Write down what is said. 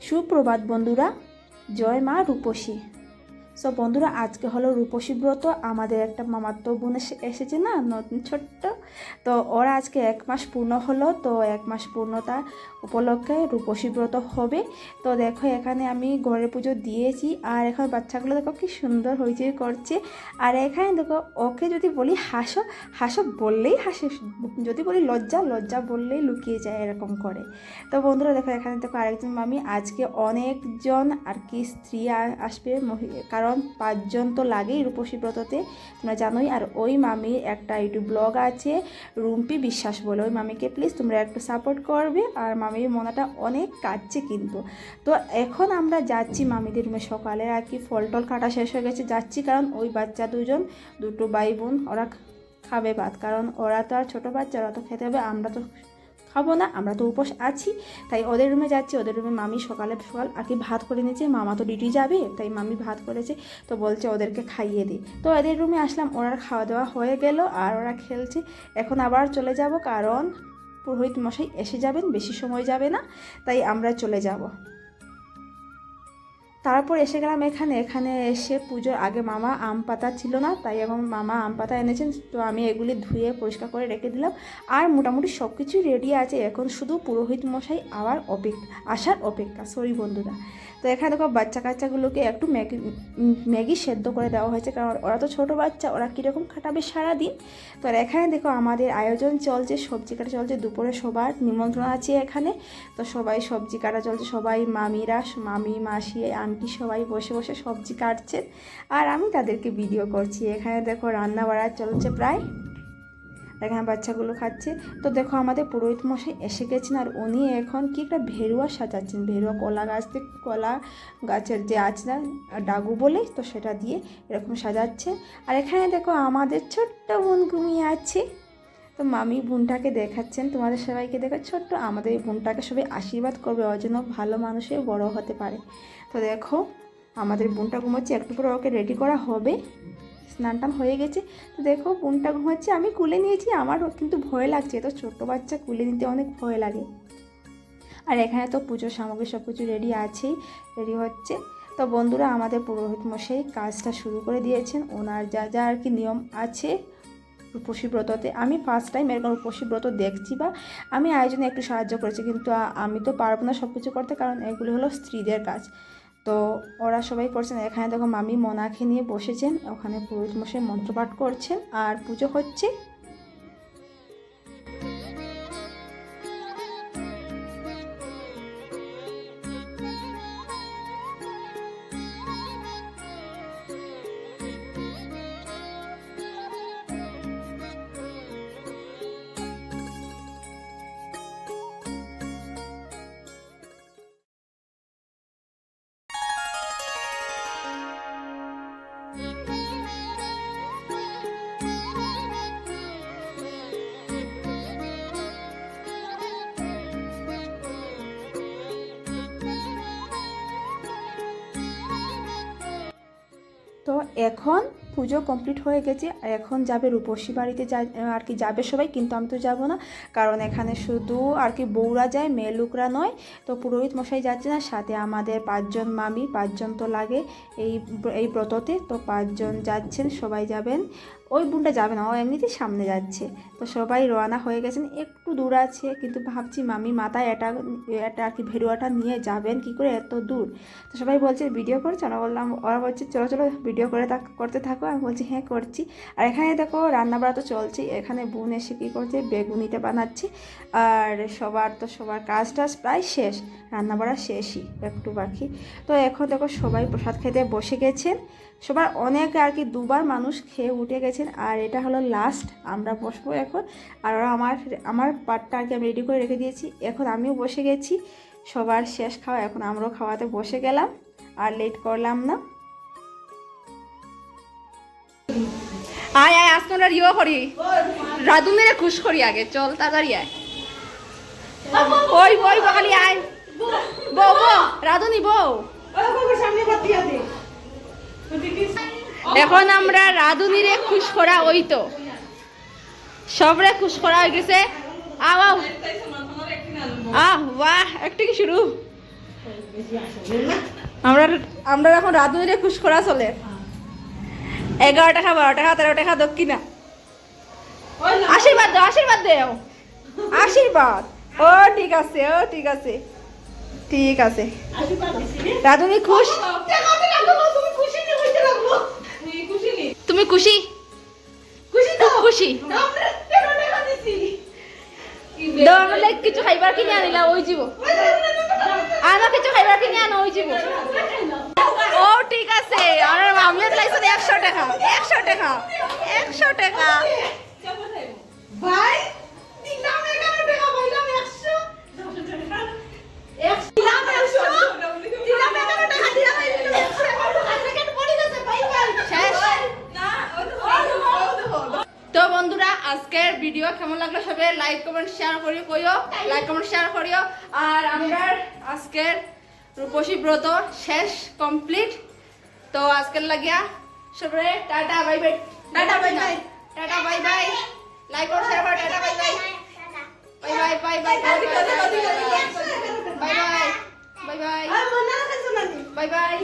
সুপ্রভাত বন্ধুরা, জয় মা রূপসী। সো বন্ধুরা, আজকে হলো রূপসী ব্রত। আমাদের একটা মামাতো বোন এসেছে না, নতুন ছোট্ট, তো ওরা আজকে 1 মাস পূর্ণ হলো। তো 1 মাস পূর্ণতা উপলক্ষে রূপসী ব্রত হবে। তো দেখো, এখানে আমি ঘরে পুজো দিয়েছি, আর এখন বাচ্চাগুলো দেখো কি সুন্দর হইচই করছে। আর এখানে দেখো, ওকে যদি বলি হাসো, হাসো বললেই হাসে, যদি বলি লজ্জা, লজ্জা বললেই লুকিয়ে যায়, এরকম করে। তো বন্ধুরা দেখো, এখানে দেখো আরেকজন মামি। আজকে অনেকজন আর কি স্ত্রী আসবে, কারণ 5 জন তো লাগেই রূপসী ব্রততে, তোমরা জানোই। আর ওই মামির একটা ইউটিউব ব্লগ আছে, রুম্পি বিশ্বাস বলে। ওই মামিকে প্লিজ তোমরা একটু সাপোর্ট করবে। আর মামির মনটা অনেক কাটছে কিন্তু। তো এখন আমরা যাচ্ছি মামিদের রুমে। সকালে আর কি ফল টল কাটা শেষ হয়ে গেছে, যাচ্ছি। কারণ ওই বাচ্চা দুটো ভাই বোন, ওরা খাবে ভাত, কারণ ওরা তো আর ছোটো বাচ্চা, ওরা তো খেতে হবে, আমরা তো খাবো না, আমরা তো উপোস আছি। তাই ওদের রুমে যাচ্ছি। ওদের রুমে মামি সকাল আর কি ভাত করে নিয়েছে, মামা তো ডিউটি যাবে, তাই মামি ভাত করেছে, তো বলছে ওদেরকে খাইয়ে দিই। তো এদের রুমে আসলাম, ওরা খাওয়া দাওয়া হয়ে গেল, আর ওরা খেলছে। এখন আবার চলে যাব, কারণ পুরোহিত মশাই এসে যাবেন, বেশি সময় যাবে না, তাই আমরা চলে যাব। তারপর এসে গেলাম এখানে এসে পুজোর আগে মামা আম পাতা ছিল না, তাই এবং মামা আম পাতা এনেছেন। তো আমি এগুলি ধুয়ে পরিষ্কার করে রেখে দিলাম। আর মোটামুটি সব কিছুই রেডি আছে, এখন শুধু পুরোহিত মশাই আসার অপেক্ষা। সরি বন্ধুরা। তো এখানে দেখো বাচ্চা কাচ্চাগুলোকে একটু ম্যাগি সেদ্ধ করে দেওয়া হয়েছে, কারণ ওরা তো ছোটো বাচ্চা, ওরা কীরকম খাটাবে সারাদিন। তো এখানে দেখো আমাদের আয়োজন চলছে, সবজি কাটা চলছে। দুপুরে সবার নিমন্ত্রণ আছে এখানে, তো সবাই সবজি কাটা চলছে। সবাই মামিরা, মামি, মাসি, আন্টি সবাই বসে বসে সবজি কাটছেন, আর আমি তাদেরকে ভিডিও করছি। এখানে দেখো রান্না বাড়া চলছে প্রায়, এখানে বাচ্চাগুলো খাচ্ছে। তো দেখো আমাদের পুরোহিত মশাই এসে গেছেন, আর উনি এখন কি একটা ভেরুয়া সাজাচ্ছেন। ভেরুয়া কলা গাছের যে আছে না, ডাগু বলে, তো সেটা দিয়ে এরকম সাজাচ্ছে। আর এখানে দেখো আমাদের ছোট্ট বোন ঘুমিয়ে আছে। তো মামি বোনটাকে দেখাচ্ছেন তোমাদের সবাইকে। দেখো ছোট্ট আমাদের এই বোনটাকে সবাই আশীর্বাদ করবে, ওর জন্য ভালো মানুষে বড় হতে পারে। তো দেখো আমাদের বোনটা ঘুমাচ্ছে, একটু পরে ওকে রেডি করা হবে। স্নান টান হয়ে গেছে। তো দেখো বোনটা ঘুমাচ্ছে, আমি কুলে নিয়েছি। আমার কিন্তু ভয় লাগছে, তো ছোট্ট বাচ্চা কুলে নিতে অনেক ভয় লাগে। আর এখানে তো পুজোর সামগ্রী সব কিছু রেডি আছেই, রেডি হচ্ছে। তো বন্ধুরা, আমাদের পুরোহিত মশাই কাজটা শুরু করে দিয়েছেন। ওনার যা যা আর কি নিয়ম আছে রূপসী ব্রততে, আমি ফার্স্ট টাইম এরকম রূপসী ব্রত দেখছি, বা আমি আয়োজনে একটু সাহায্য করেছি, কিন্তু আমি তো পারবো না সব কিছু করতে, কারণ এগুলো হলো স্ত্রীদের কাজ। তো ওরা সবাই করছেন। এখানে দেখো মামি মোনাকে নিয়ে বসেছেন, ওখানে পুরোহিত মশাই মন্ত্রপাঠ করছেন, আর পুজো হচ্ছে। তো এখন পুজো কমপ্লিট হয়ে গেছে, আর এখন যাবে রূপসী বাড়িতে আর কি যাবে সবাই, কিন্তু আমি তো যাব না, কারণ এখানে শুধু আর কি বউরা যায়, মেয়ে লোকরা নয়। তো পুরোহিত মশাই যাচ্ছে না, সাথে আমাদের 5 জন মামি, 5 জন তো লাগে এই ব্রততে, তো 5 জন যাচ্ছেন, সবাই যাবেন। ওই বোনটা যাবে না, ও এমনিতেই সামনে যাচ্ছে। তো সবাই রওনা হয়ে গেছেন, একটু দূর আছে, কিন্তু ভাবছি মামি মাথায় এটা আর কি ভেরুয়াটা নিয়ে যাবেন কি করে এত দূর। তো সবাই বলছে ভিডিও করছো না, বললাম, ওরা বলছে চলো চলো ভিডিও করতে থাকো। আমি বলছি হ্যাঁ করছি। আর এখানে দেখো রান্নাবাড়া তো চলছে। এখানে বোন এসে কী করছে, বেগুনিটা বানাচ্ছে। আর সবার কাজ টাজ প্রায় শেষ, রান্নাবাড়া শেষই, একটু বাকি। তো এখন দেখো সবাই প্রসাদ খেতে বসে গেছেন। সবার অনেক আর কি 2বার মানুষ খেয়ে উঠে গেছেন, আর এটা হলো লাস্ট, আমরা বসবো এখন। আর ওরা আমার পাটটা আর কি আমি রেডি করে রেখে দিয়েছি, এখন আমিও বসে গেছি। সবার শেষ খাওয়া, এখন আমরাও খাওয়াতে বসে গেলাম, আর লেট করলাম না। আয় আয় আজকে আমরা রিও করি, রাধুনের খুশ করি আগে, চল তাড়াতাড়ি আয়। ওই বই খালি আয়, বউ রাধুনি বউ। এখন আমরা রাধুনিরে খুশ করা, ওই তো সবরে খুশ করা হয়ে গেছে। আও আও, আহ বাহ, একটা কি শুরু। আমরা আমরা এখন রাঁধুনিরে খুশ করা চলে 11 টাকা 12 টাকা 13 টাকা দক্ষিণা আশীর্বাদ দাও আশীর্বাদ দেও আশীর্বাদ ও ঠিক আছে ও ঠিক আছে ঠিক আছে রাঁধুনি খুশ তুমি খুশি খুব খুশি দাও আমরা কিছু খাইবার কিনে আনিলা ওই যাব আনো কিছু খাইবার কিনে আনো ওই যাব ও ঠিক আছে আর আমিও লাইছো 100 টাকা 100 টাকা 100 টাকা ভাই দিলাম 11 টাকা পাইলাম 100 দিলাম 11 টাকা দিলাম 100 শেষ তো বন্ধুরা আজকের ভিডিও কেমন লাগলো সবাই লাইক কমেন্ট শেয়ার করিও কইও লাইক কমেন্ট শেয়ার করিও আর আমরা আজকের রূপসী ব্রত শেষ কমপ্লিট তো আজকের লাগিয়া সবাই tata bye bye tata bye bye tata bye bye like আর শেয়ার করো tata bye bye bye bye bye bye bye bye bye bye bye by